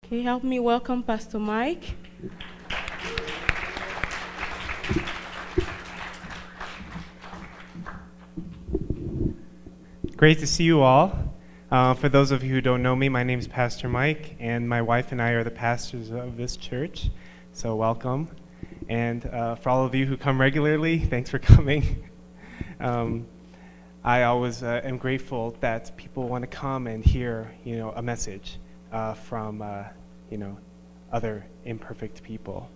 Can you help me welcome Pastor Mike? Great to see you all. For those of you who don't know me, my name is Pastor Mike, and my wife and I are the pastors of this church, so welcome. And for all of you who come regularly, thanks for coming. I always am grateful that people want to come and hear, a message from, other imperfect people.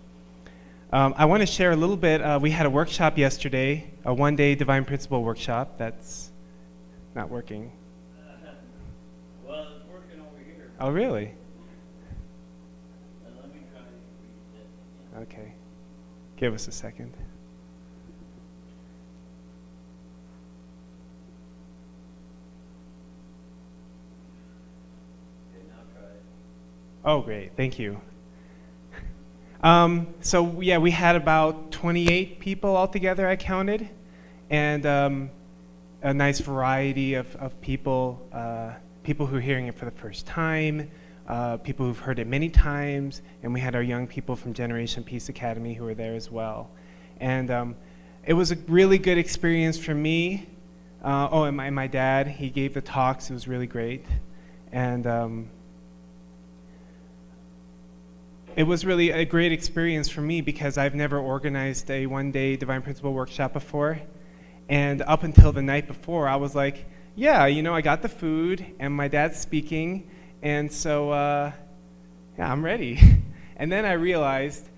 I want to share a little bit. We had a workshop yesterday, a one-day Divine Principle workshop. That's not working. Well, it's working over here. Oh, really? Let me try to reset. Okay. Give us a second. Okay, now try it. Oh, great. Thank you. We had about 28 people altogether, I counted, and a nice variety of people, people who are hearing it for the first time, people who've heard it many times, and we had our young people from Generation Peace Academy who were there as well. And it was a really good experience for me. And my dad, he gave the talks. It was really great. And it was really a great experience for me because I've never organized a one-day Divine Principle workshop before. And up until the night before, I was like, yeah, I got the food, and my dad's speaking, and so, I'm ready. And then I realized,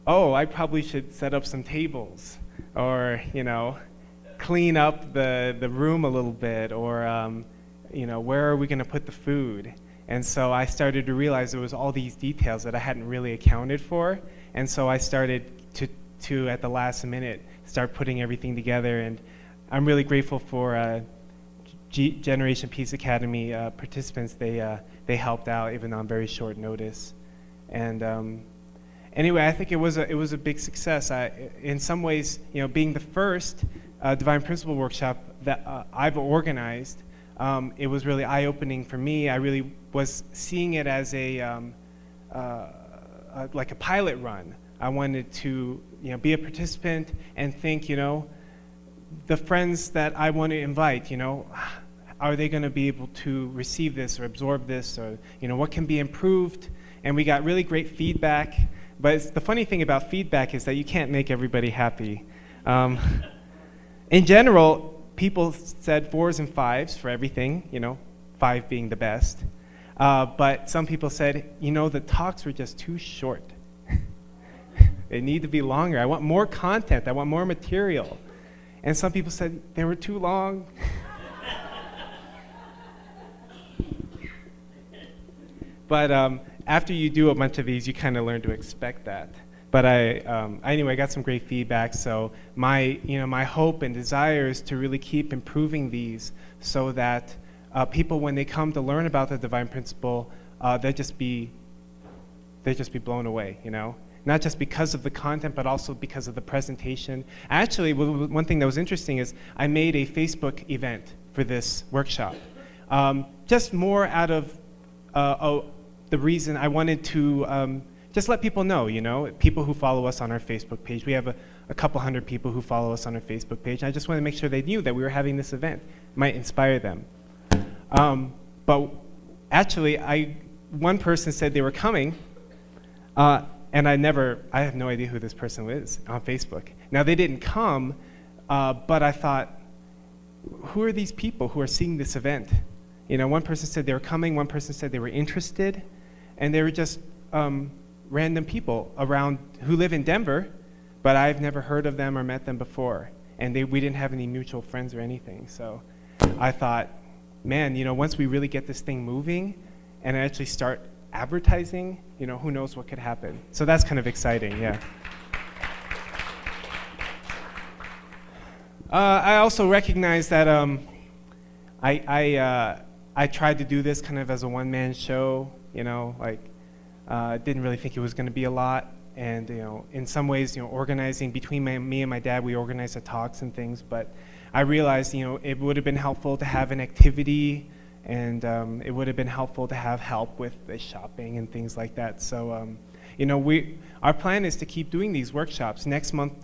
I probably should set up some tables, or, clean up the room a little bit, or, where are we going to put the food? And so I started to realize there was all these details that I hadn't really accounted for, and so I started to at the last minute, start putting everything together. And I'm really grateful for Generation Peace Academy participants. They helped out even on very short notice. And anyway, I think it was a big success. In some ways, being the first Divine Principle workshop that I've organized, it was really eye-opening for me. I really was seeing it as like a pilot run. I wanted to be a participant and think, the friends that I want to invite, are they going to be able to receive this or absorb this, or what can be improved? And we got really great feedback. But the funny thing about feedback is that you can't make everybody happy. In general, people said 4s and 5s for everything, 5 being the best. But some people said, the talks were just too short. They need to be longer. I want more content. I want more material. And some people said they were too long. But after you do a bunch of these, you kind of learn to expect that. But anyway, I got some great feedback. So my hope and desire is to really keep improving these, so that people, when they come to learn about the Divine Principle, they'll just be blown away. Not just because of the content, but also because of the presentation. Actually, one thing that was interesting is I made a Facebook event for this workshop, just more out of the reason I wanted to just let people know, people who follow us on our Facebook page. We have a couple hundred people who follow us on our Facebook page. I just wanted to make sure they knew that we were having this event. It might inspire them. But actually, one person said they were coming, and I have no idea who this person is on Facebook. Now, they didn't come, but I thought, who are these people who are seeing this event? One person said they were coming, one person said they were interested, and they were just random people around who live in Denver, but I've never heard of them or met them before. And we didn't have any mutual friends or anything. So I thought, man, once we really get this thing moving and actually start advertising, who knows what could happen. So that's kind of exciting, yeah. I also recognize that I tried to do this kind of as a one-man show, didn't really think it was going to be a lot. And, in some ways, organizing between me and my dad, we organized the talks and things. But I realized, it would have been helpful to have an activity and it would have been helpful to have help with the shopping and things like that. So, our plan is to keep doing these workshops. Next month,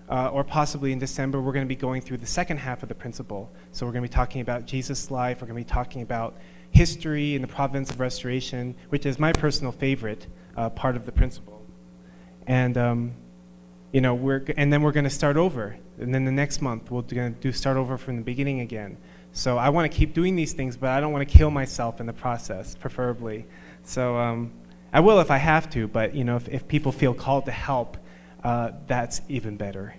or possibly in December, we're going to be going through the second half of the principle. So we're going to be talking about Jesus' life. We're going to be talking about history in the province of restoration, which is my personal favorite part of the principle. And then we're going to start over. And then the next month, we're going to start over from the beginning again. So I want to keep doing these things, but I don't want to kill myself in the process, preferably. So I will if I have to, but if people feel called to help, that's even better.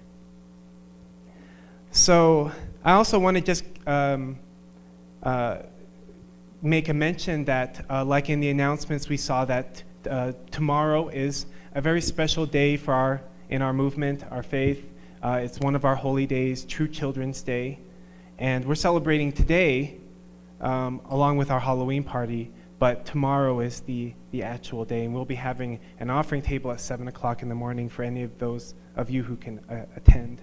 So I also want to just make a mention that, like in the announcements, we saw that tomorrow is a very special day in our movement, our faith. It's one of our holy days, True Children's Day. And we're celebrating today along with our Halloween party, but tomorrow is the actual day, and we'll be having an offering table at 7 o'clock in the morning for any of those of you who can attend.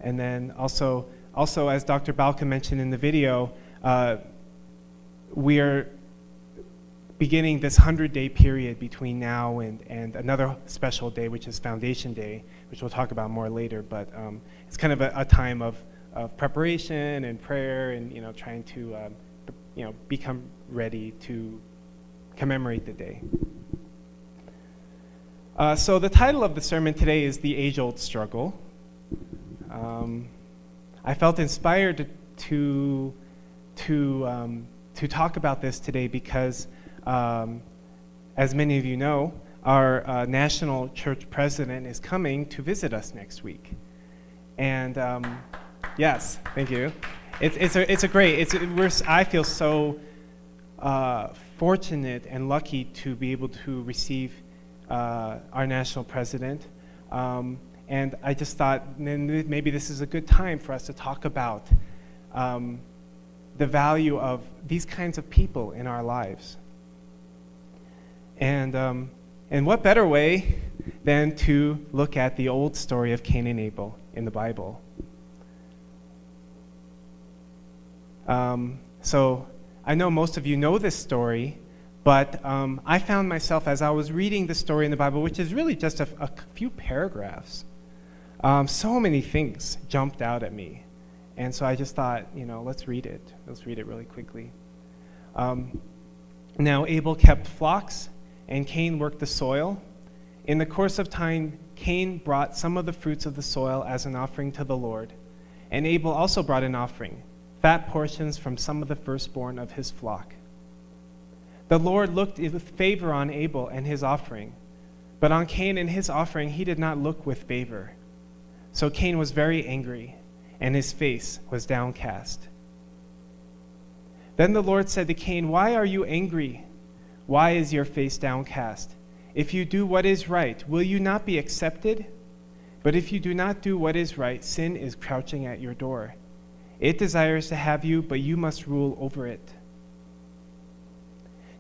And then also as Dr. Balka mentioned in the video, we are beginning this 100-day period between now and another special day, which is Foundation Day, which we'll talk about more later. But it's kind of a time of preparation and prayer, and trying to become ready to commemorate the day. So the title of the sermon today is The Age-Old Struggle. I felt inspired to talk about this today because, as many of you know, our national church president is coming to visit us next week. And yes, thank you. I feel so fortunate and lucky to be able to receive our national president. And I just thought maybe this is a good time for us to talk about the value of these kinds of people in our lives. And what better way than to look at the old story of Cain and Abel in the Bible. So I know most of you know this story, but I found myself as I was reading the story in the Bible, which is really just a few paragraphs, so many things jumped out at me. And so I just thought, let's read it. Let's read it really quickly. Now Abel kept flocks, and Cain worked the soil. In the course of time, Cain brought some of the fruits of the soil as an offering to the Lord, and Abel also brought an offering, fat portions from some of the firstborn of his flock. The Lord looked with favor on Abel and his offering, but on Cain and his offering he did not look with favor. So Cain was very angry, and his face was downcast. Then the Lord said to Cain, "Why are you angry? Why is your face downcast? If you do what is right, will you not be accepted? But if you do not do what is right, sin is crouching at your door. It desires to have you, but you must rule over it."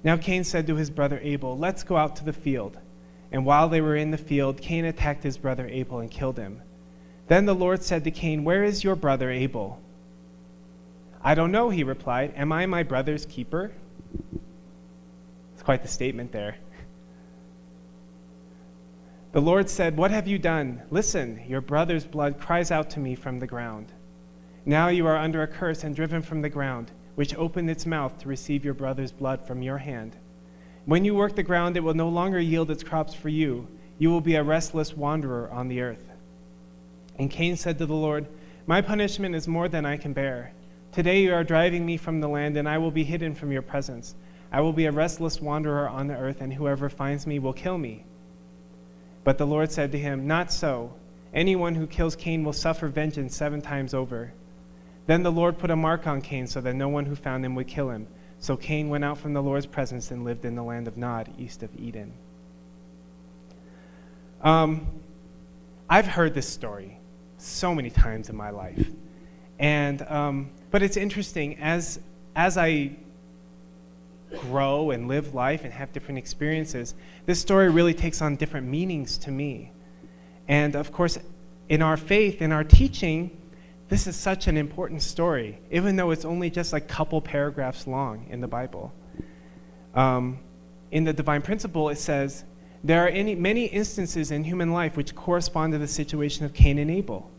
Now Cain said to his brother Abel, "Let's go out to the field." And while they were in the field, Cain attacked his brother Abel and killed him. Then the Lord said to Cain, "Where is your brother Abel?" "I don't know," he replied. "Am I my brother's keeper?" It's quite the statement there. The Lord said, "What have you done? Listen, your brother's blood cries out to me from the ground. Now you are under a curse and driven from the ground, which opened its mouth to receive your brother's blood from your hand. When you work the ground, it will no longer yield its crops for you. You will be a restless wanderer on the earth." And Cain said to the Lord, "My punishment is more than I can bear. Today you are driving me from the land, and I will be hidden from your presence. I will be a restless wanderer on the earth, and whoever finds me will kill me." But the Lord said to him, "Not so. Anyone who kills Cain will suffer vengeance 7 times over." Then the Lord put a mark on Cain so that no one who found him would kill him. So Cain went out from the Lord's presence and lived in the land of Nod, east of Eden. I've heard this story so many times in my life. But it's interesting, as I grow and live life and have different experiences, this story really takes on different meanings to me. And of course, in our faith, in our teaching, this is such an important story, even though it's only just like a couple paragraphs long in the Bible. In the Divine Principle, it says, there are many instances in human life which correspond to the situation of Cain and Abel.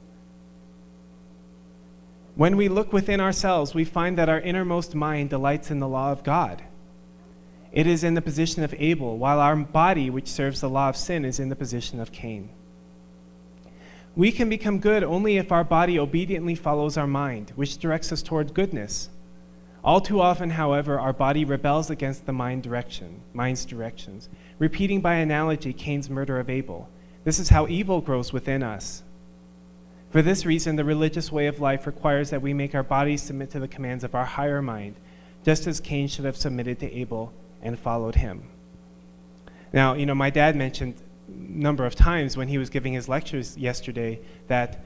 When we look within ourselves, we find that our innermost mind delights in the law of God. It is in the position of Abel, while our body, which serves the law of sin, is in the position of Cain. We can become good only if our body obediently follows our mind, which directs us toward goodness. All too often, however, our body rebels against the mind's directions, repeating by analogy Cain's murder of Abel. This is how evil grows within us. For this reason, the religious way of life requires that we make our bodies submit to the commands of our higher mind, just as Cain should have submitted to Abel and followed him. Now, my dad mentioned a number of times when he was giving his lectures yesterday that,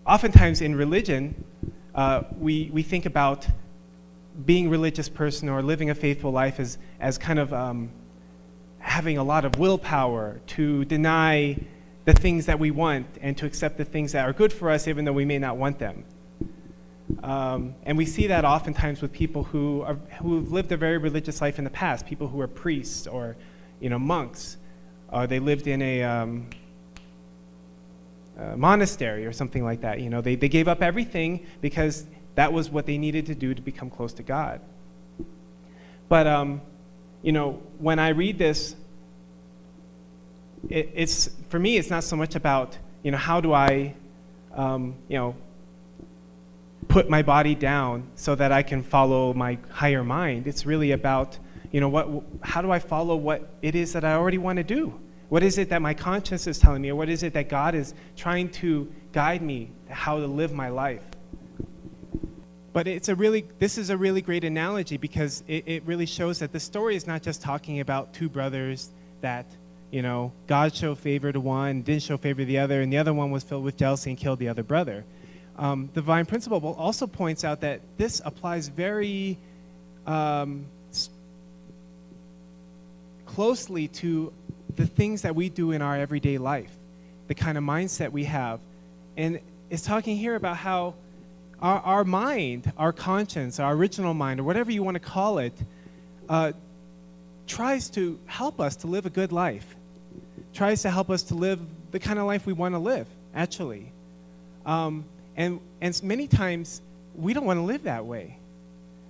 oftentimes in religion, we think about being a religious person or living a faithful life as kind of having a lot of willpower to deny the things that we want and to accept the things that are good for us even though we may not want them. And we see that oftentimes with people who've lived a very religious life in the past, people who are priests or monks. They lived in a monastery or something like that. They gave up everything because that was what they needed to do to become close to God. But when I read this, it's for me, it's not so much about how do I put my body down so that I can follow my higher mind. It's really about how do I follow what it is that I already want to do? What is it that my conscience is telling me, or what is it that God is trying to guide me how to live my life? But this is a really great analogy because it really shows that the story is not just talking about two brothers that God showed favor to one, didn't show favor to the other, and the other one was filled with jealousy and killed the other brother. The Divine Principle also points out that this applies very closely to the things that we do in our everyday life, the kind of mindset we have. And it's talking here about how our mind, our conscience, our original mind, or whatever you want to call it, tries to help us to live a good life, tries to help us to live the kind of life we want to live, actually. And many times, we don't want to live that way.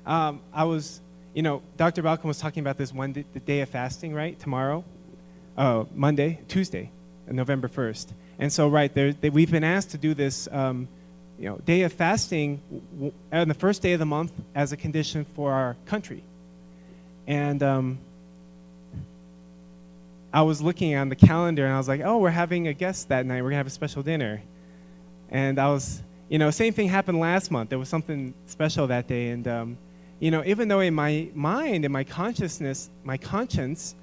Dr. Balcom was talking about this the day of fasting, right? Tomorrow, Tuesday, November 1st. And so, right, we've been asked to do this, day of fasting on the first day of the month as a condition for our country. And I was looking on the calendar, and I was like, oh, we're having a guest that night. We're going to have a special dinner. And I was, same thing happened last month. There was something special that day. And, even though in my mind, in my consciousness, my conscience,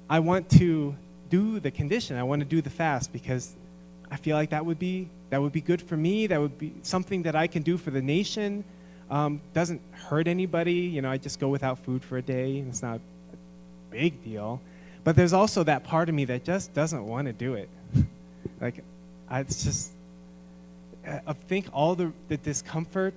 I want to do the condition. I want to do the fast because I feel like that would be good for me. That would be something that I can do for the nation. Doesn't hurt anybody. I just go without food for a day, and it's not a big deal. But there's also that part of me that just doesn't want to do it. I think all the discomfort,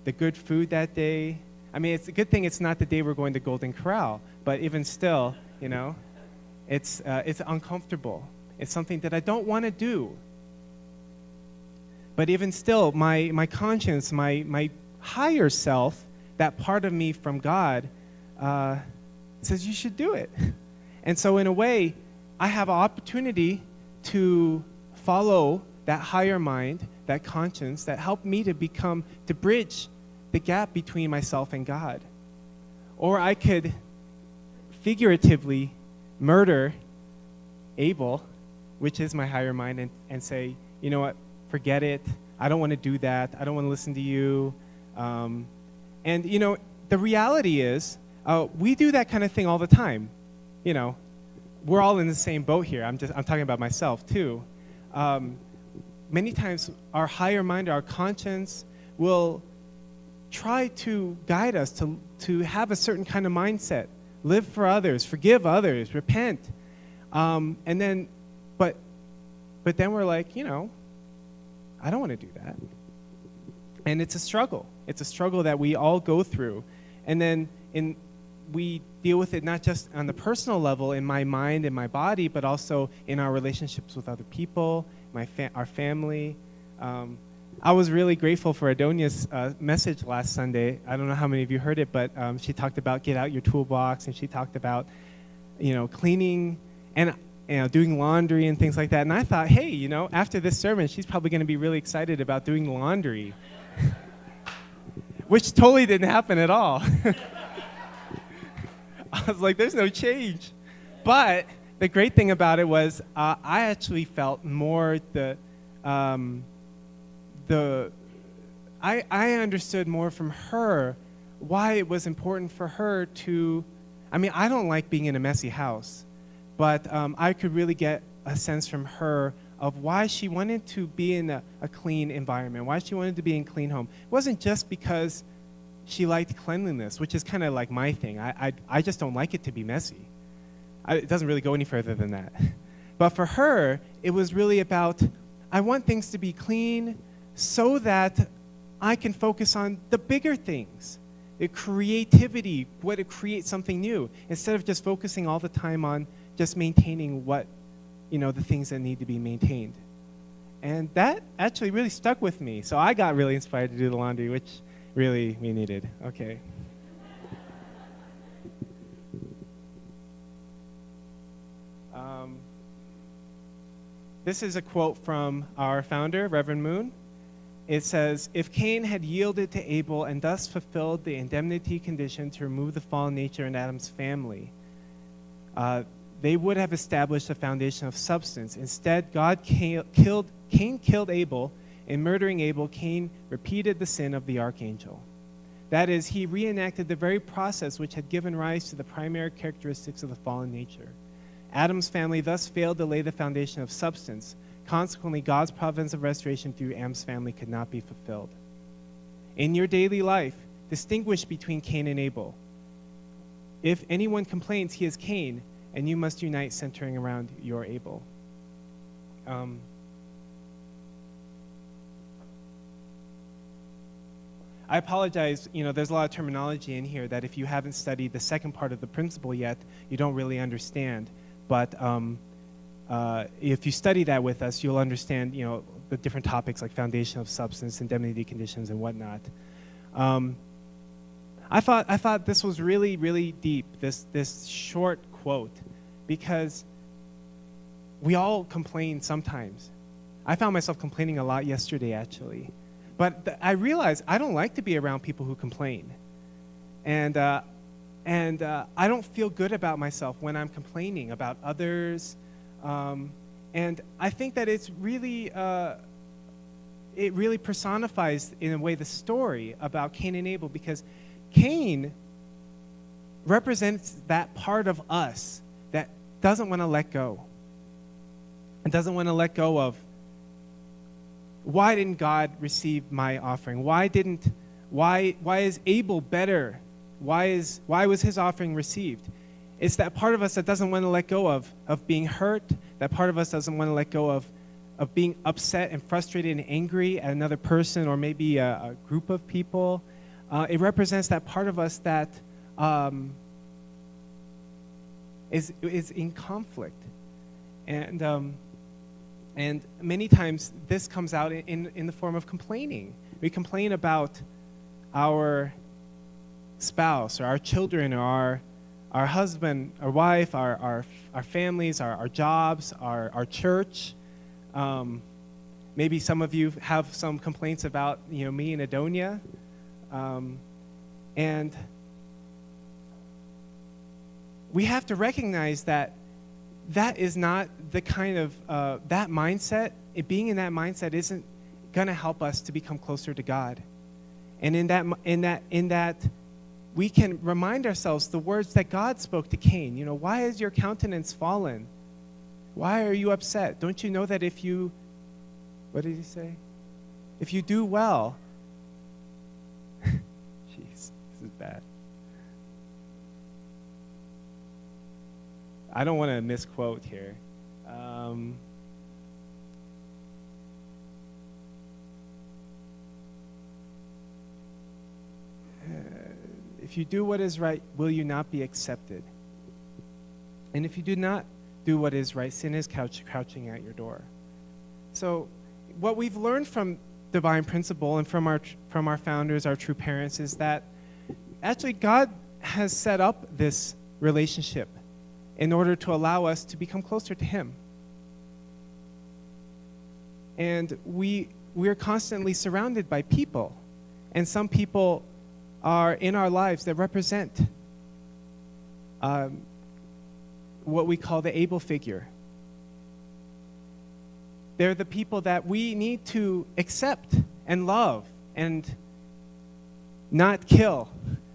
the good food that day. I mean, it's a good thing it's not the day we're going to Golden Corral, but even still, it's uncomfortable. It's something that I don't want to do. But even still, my conscience, my higher self, that part of me from God, says you should do it. And so in a way, I have an opportunity to follow that higher mind, that conscience, that helped me to bridge the gap between myself and God. Or I could figuratively murder Abel, which is my higher mind, and say, you know what, forget it. I don't want to do that. I don't want to listen to you. And the reality is, we do that kind of thing all the time. We're all in the same boat here. I'm talking about myself too. Many times our higher mind, our conscience will try to guide us to have a certain kind of mindset, live for others, forgive others, repent. But then we're like, I don't want to do that. And it's a struggle. It's a struggle that we all go through. And then we deal with it not just on the personal level in my mind and my body, but also in our relationships with other people, our family. I was really grateful for Adonia's message last Sunday. I don't know how many of you heard it, but she talked about get out your toolbox, and she talked about, cleaning and doing laundry and things like that. And I thought, hey, after this sermon, she's probably going to be really excited about doing laundry, which totally didn't happen at all. I was like, there's no change. But the great thing about it was I actually felt more I understood more from her why it was important for her to, I don't like being in a messy house, but I could really get a sense from her of why she wanted to be in a clean environment, why she wanted to be in a clean home. It wasn't just because she liked cleanliness, which is kind of like my thing. I just don't like it to be messy. It doesn't really go any further than that. But for her, it was really about, I want things to be clean so that I can focus on the bigger things, the creativity, what to create something new, instead of just focusing all the time on just maintaining the things that need to be maintained. And that actually really stuck with me. So I got really inspired to do the laundry, which really we needed. Okay. This is a quote from our founder, Reverend Moon. It says, if Cain had yielded to Abel and thus fulfilled the indemnity condition to remove the fallen nature in Adam's family, they would have established a foundation of substance. Instead, Cain killed Abel. In murdering Abel, Cain repeated the sin of the archangel. That is, he reenacted the very process which had given rise to the primary characteristics of the fallen nature. Adam's family thus failed to lay the foundation of substance. Consequently, God's providence of restoration through Adam's family could not be fulfilled. In your daily life, distinguish between Cain and Abel. If anyone complains, he is Cain, and you must unite centering around your Abel. I apologize, there's a lot of terminology in here that if you haven't studied the second part of the principle yet, you don't really understand. But if you study that with us, you'll understand, the different topics like foundation of substance, indemnity conditions, and whatnot. I thought this was really, really deep, this short quote, because we all complain sometimes. I found myself complaining a lot yesterday, actually. But I realized I don't like to be around people who complain. And I don't feel good about myself when I'm complaining about others. And I think that it really personifies, in a way, the story about Cain and Abel, because Cain represents that part of us that doesn't want to let go. And doesn't want to let go of, why didn't God receive my offering? Why is Abel better? Why was his offering received? It's that part of us that doesn't want to let go of being hurt. That part of us doesn't want to let go of being upset and frustrated and angry at another person or maybe a group of people. It represents that part of us that is in conflict. And many times this comes out in the form of complaining. We complain about our spouse or our children or our husband, our wife, our families, our jobs, our church. Maybe some of you have some complaints about me and Adonia. And we have to recognize that is not the kind of that mindset. Being in that mindset isn't going to help us to become closer to God. And in that, we can remind ourselves the words that God spoke to Cain. Why is your countenance fallen? Why are you upset? Don't you know that if you, what did he say? If you do well, jeez, this is bad. I don't want to misquote here. If you do what is right, will you not be accepted? And if you do not do what is right, sin is crouching at your door. So what we've learned from divine principle and from our founders, our true parents, is that actually God has set up this relationship in order to allow us to become closer to him. And we are constantly surrounded by people. And some people are in our lives that represent what we call the able figure. They're the people that we need to accept and love and not kill,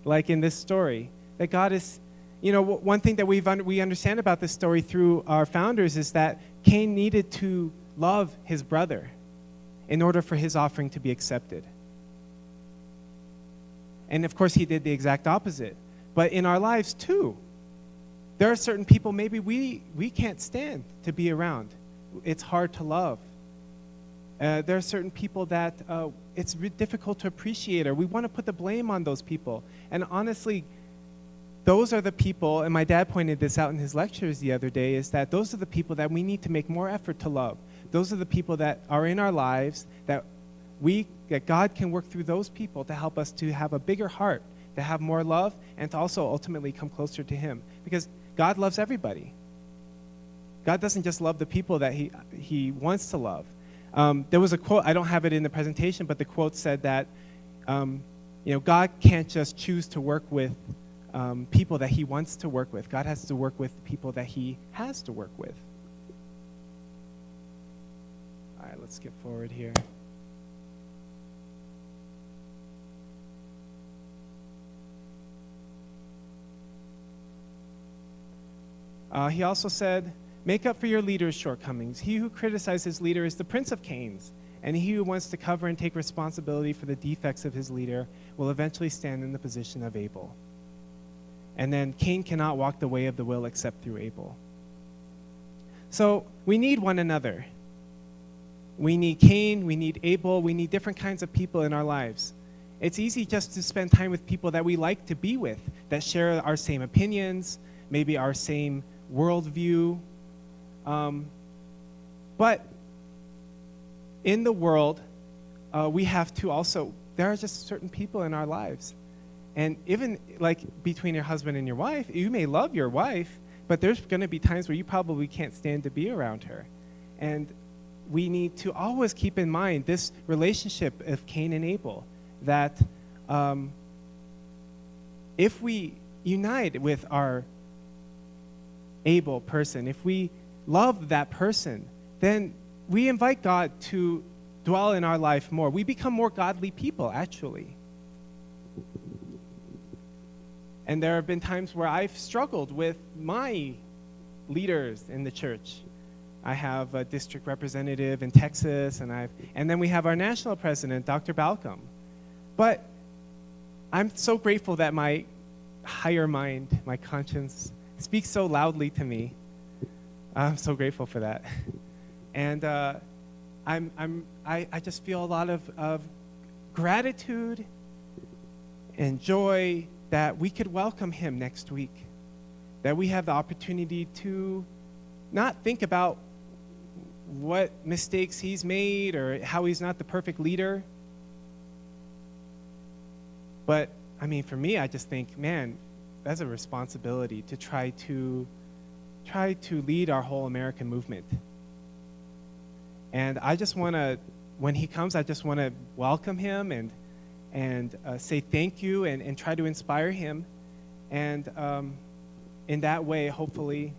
like in this story. That God is, one thing that we understand about this story through our founders is that Cain needed to love his brother in order for his offering to be accepted. And of course, he did the exact opposite. But in our lives too, there are certain people maybe we can't stand to be around. It's hard to love. There are certain people that it's difficult to appreciate, or we want to put the blame on those people. And honestly, those are the people, and my dad pointed this out in his lectures the other day, is that those are the people that we need to make more effort to love. Those are the people that are in our lives that God can work through those people to help us to have a bigger heart, to have more love, and to also ultimately come closer to him. Because God loves everybody. God doesn't just love the people that he wants to love. There was a quote, I don't have it in the presentation, but the quote said that God can't just choose to work with people that he wants to work with. God has to work with people that he has to work with. All right, let's skip forward here. He also said, make up for your leader's shortcomings. He who criticizes his leader is the prince of Cains, and he who wants to cover and take responsibility for the defects of his leader will eventually stand in the position of Abel. And then Cain cannot walk the way of the will except through Abel. So we need one another. We need Cain, we need Abel, we need different kinds of people in our lives. It's easy just to spend time with people that we like to be with, that share our same opinions, maybe our same worldview. But in the world, we have to also, there are just certain people in our lives. And even like between your husband and your wife, you may love your wife, but there's going to be times where you probably can't stand to be around her. And we need to always keep in mind this relationship of Cain and Abel, that if we unite with our able person, if we love that person, then we invite God to dwell in our life more. We become more godly people, actually. And there have been times where I've struggled with my leaders in the church. I have a district representative in Texas, and then we have our national president, Dr. Balcom. But I'm so grateful that my higher mind, my conscience, speaks so loudly to me. I'm so grateful for that. And I just feel a lot of gratitude and joy that we could welcome him next week, that we have the opportunity to not think about what mistakes he's made or how he's not the perfect leader. But, I mean, for me, I just think, man, that's a responsibility to try to lead our whole American movement. And I just want to, when he comes, I just want to welcome him and say thank you and try to inspire him. And in that way, hopefully,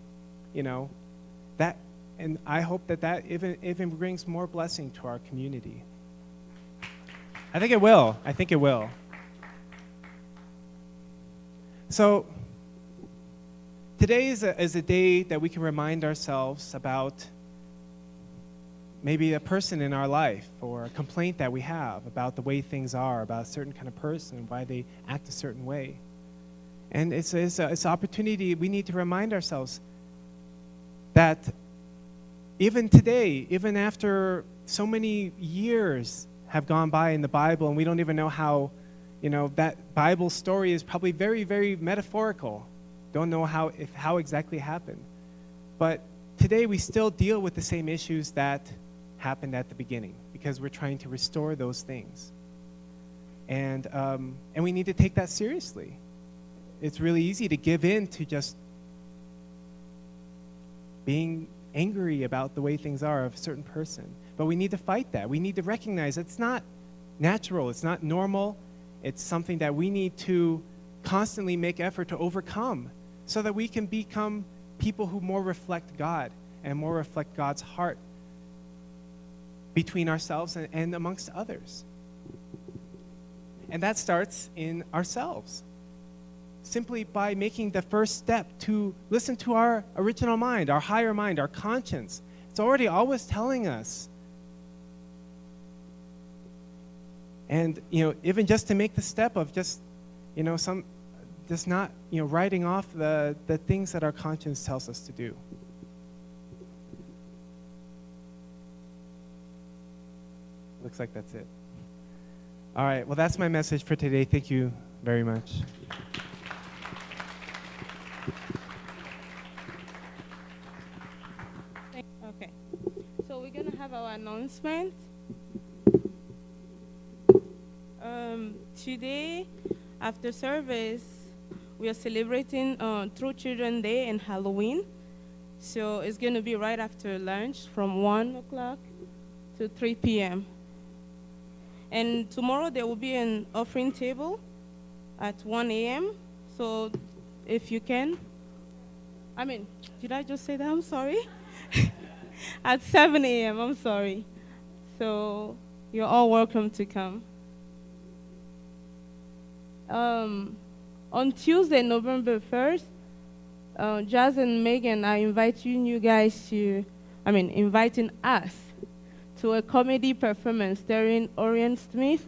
that, and I hope that even brings more blessing to our community. I think it will. So today is a day that we can remind ourselves about maybe a person in our life or a complaint that we have about the way things are, about a certain kind of person, why they act a certain way. And it's an opportunity we need to remind ourselves that even today, even after so many years have gone by in the Bible and we don't even know how that Bible story is probably very, very metaphorical. Don't know how exactly happened. But today we still deal with the same issues that happened at the beginning because we're trying to restore those things. And we need to take that seriously. It's really easy to give in to just being angry about the way things are of a certain person. But we need to fight that. We need to recognize it's not natural, it's not normal. It's something that we need to constantly make effort to overcome so that we can become people who more reflect God and more reflect God's heart between ourselves and amongst others. And that starts in ourselves. Simply by making the first step to listen to our original mind, our higher mind, our conscience. It's already always telling us. And, even just to make the step of just not, writing off the things that our conscience tells us to do. Looks like that's it. All right, well, that's my message for today. Thank you very much. Okay. So we're going to have our announcement. Today, after service, we are celebrating True Children Day and Halloween. So it's going to be right after lunch from 1 o'clock to 3 p.m. And tomorrow there will be an offering table at 1 a.m. So if you can, did I just say that? I'm sorry. At 7 a.m., I'm sorry. So you're all welcome to come. On Tuesday, November 1st, Jazz and Megan are inviting us to a comedy performance starring Orion Smith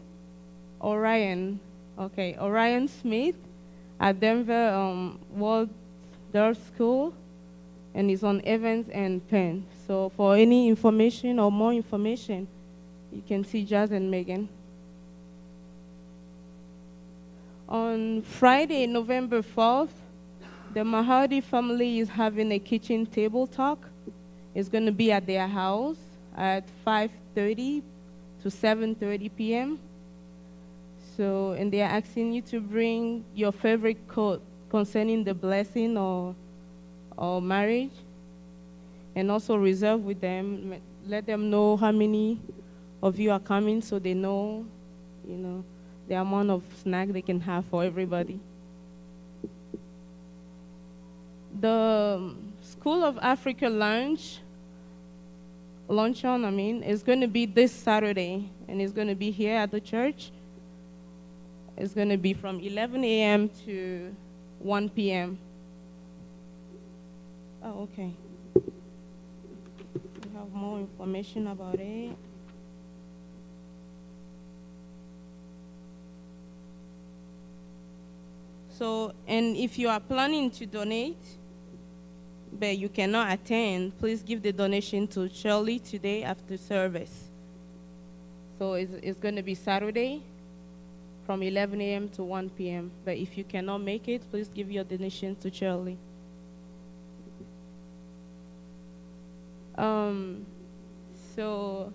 at Denver Waldorf School, and it's on Evans and Penn. So for any information or more information, you can see Jazz and Megan. On Friday, November 4th, the Mahadi family is having a kitchen table talk. It's going to be at their house at 5:30 to 7:30 p.m. So, and they are asking you to bring your favorite quote concerning the blessing or marriage, and also reserve with them. Let them know how many of you are coming, so they know, the amount of snack they can have for everybody. The School of Africa luncheon, is going to be this Saturday, and it's going to be here at the church. It's going to be from 11 a.m. to 1 p.m. Oh, okay. We have more information about it. So, and if you are planning to donate, but you cannot attend, please give the donation to Shirley today after service. So it's going to be Saturday from 11 a.m. to 1 p.m. But if you cannot make it, please give your donation to Shirley. So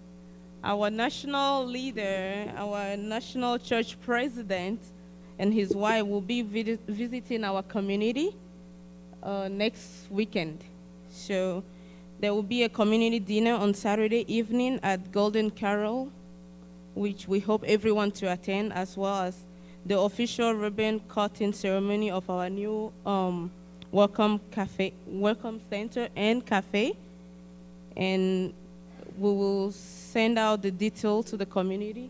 our national leader, our national church president, and his wife will be visiting our community next weekend. So there will be a community dinner on Saturday evening at Golden Carol, which we hope everyone to attend, as well as the official ribbon cutting ceremony of our new welcome center and cafe. And we will send out the details to the community.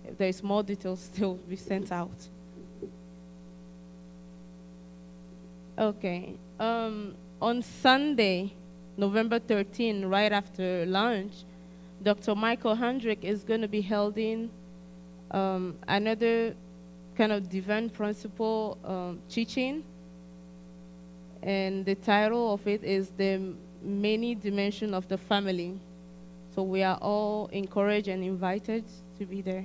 If there's more details, still be sent out. Okay. On Sunday, November 13, right after lunch, Dr. Michael Hendrick is going to be holding another kind of divine principle teaching. And the title of it is The Many Dimensions of the Family. So we are all encouraged and invited to be there.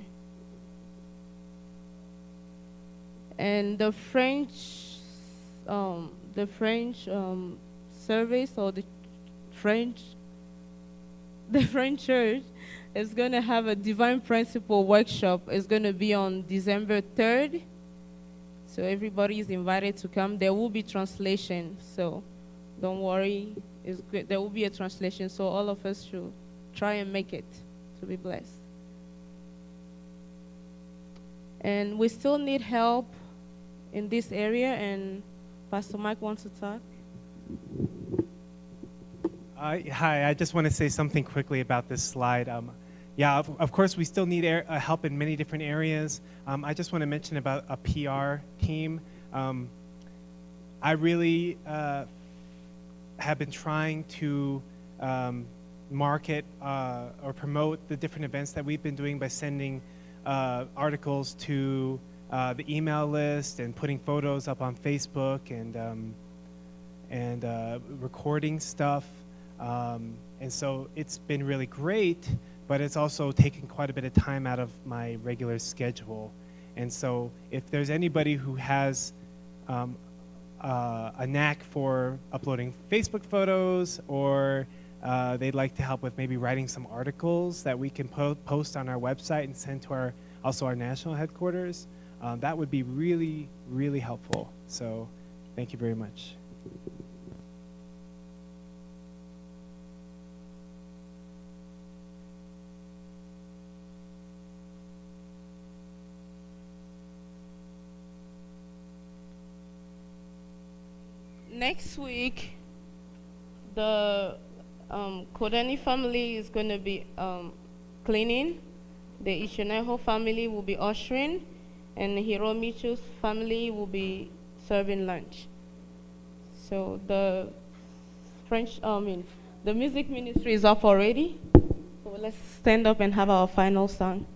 And the French service, or French, the French church is going to have a Divine Principle workshop. It's going to be on December 3rd. So everybody is invited to come. There will be translation, so don't worry. It's good. There will be a translation, so all of us should try and make it to be blessed. And we still need help in this area, and Pastor Mike wants to talk. Hi, I just want to say something quickly about this slide. Yeah, of course, we still need help in many different areas. I just want to mention about a PR team. I really have been trying to market or promote the different events that we've been doing by sending articles to the email list and putting photos up on Facebook and recording stuff. And so it's been really great, but it's also taken quite a bit of time out of my regular schedule. And so if there's anybody who has a knack for uploading Facebook photos, or they'd like to help with maybe writing some articles that we can post on our website and send to our national headquarters, that would be really, really helpful. So thank you very much. Next week, the Kodani family is going to be cleaning. The Ishoneho family will be ushering, and Hiromichu's family will be serving lunch. So the music ministry is up already. So let's stand up and have our final song.